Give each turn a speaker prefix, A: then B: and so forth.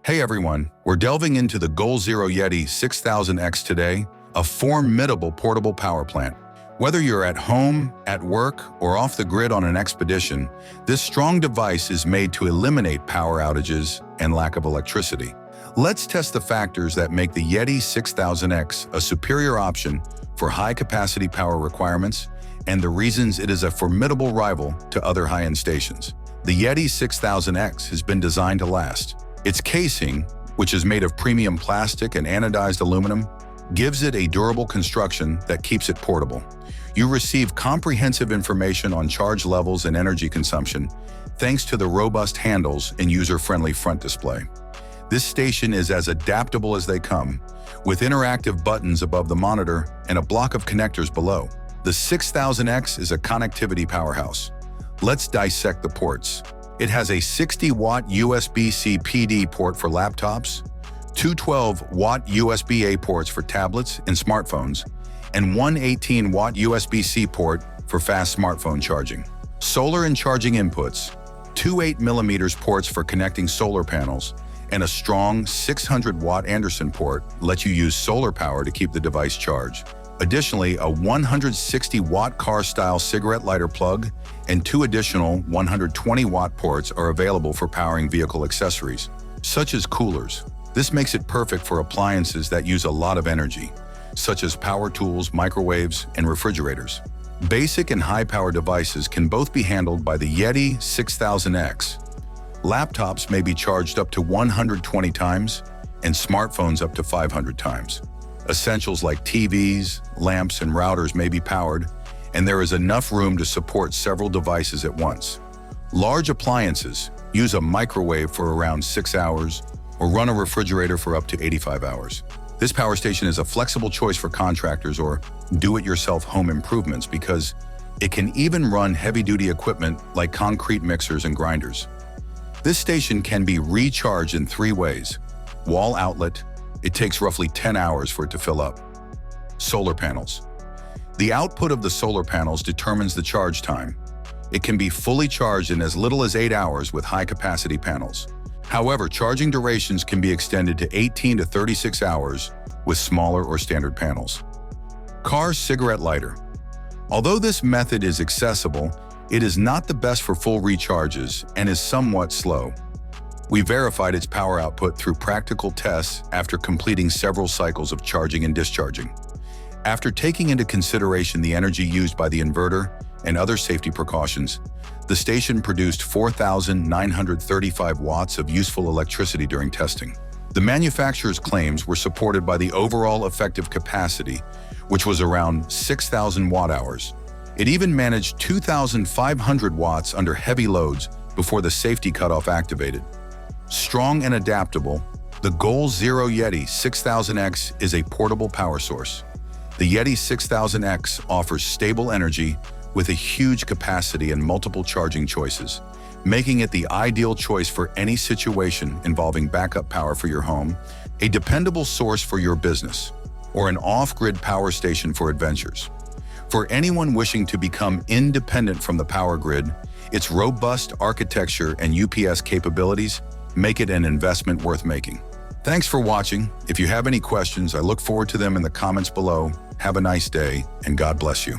A: Hey everyone, we're delving into the Goal Zero Yeti 6000X today, a formidable portable power plant. Whether you're at home, at work, or off the grid on an expedition, this strong device is made to eliminate power outages and lack of electricity. Let's test the factors that make the Yeti 6000X a superior option for high-capacity power requirements and the reasons it is a formidable rival to other high-end stations. The Yeti 6000X has been designed to last. Its casing, which is made of premium plastic and anodized aluminum, gives it a durable construction that keeps it portable. You receive comprehensive information on charge levels and energy consumption, thanks to the robust handles and user-friendly front display. This station is as adaptable as they come, with interactive buttons above the monitor and a block of connectors below. The 6000X is a connectivity powerhouse. Let's dissect the ports. It has a 60-watt USB-C PD port for laptops, two 12-watt USB-A ports for tablets and smartphones, and one 18-watt USB-C port for fast smartphone charging. Solar and charging inputs, two 8mm ports for connecting solar panels, and a strong 600-watt Anderson port lets you use solar power to keep the device charged. Additionally, a 160-watt car-style cigarette lighter plug and two additional 120-watt ports are available for powering vehicle accessories, such as coolers. This makes it perfect for appliances that use a lot of energy, such as power tools, microwaves, and refrigerators. Basic and high-power devices can both be handled by the Yeti 6000X. Laptops may be charged up to 120 times, and smartphones up to 500 times. Essentials like TVs, lamps, and routers may be powered, and there is enough room to support several devices at once. Large appliances use a microwave for around 6 hours or run a refrigerator for up to 85 hours. This power station is a flexible choice for contractors or do-it-yourself home improvements because it can even run heavy-duty equipment like concrete mixers and grinders. This station can be recharged in 3 ways. Wall outlet. It takes roughly 10 hours for it to fill up. Solar panels. The output of the solar panels determines the charge time. It can be fully charged in as little as 8 hours with high-capacity panels. However, charging durations can be extended to 18 to 36 hours with smaller or standard panels. Car cigarette lighter. Although this method is accessible, it is not the best for full recharges and is somewhat slow. We verified its power output through practical tests after completing several cycles of charging and discharging. After taking into consideration the energy used by the inverter and other safety precautions, the station produced 4,935 watts of useful electricity during testing. The manufacturer's claims were supported by the overall effective capacity, which was around 6,000 watt-hours. It even managed 2,500 watts under heavy loads before the safety cutoff activated. Strong and adaptable, the Goal Zero Yeti 6000X is a portable power source. The Yeti 6000X offers stable energy with a huge capacity and multiple charging choices, making it the ideal choice for any situation involving backup power for your home, a dependable source for your business, or an off-grid power station for adventures. For anyone wishing to become independent from the power grid, its robust architecture and UPS capabilities make it an investment worth making. Thanks for watching. If you have any questions, I look forward to them in the comments below. Have a nice day, and God bless you.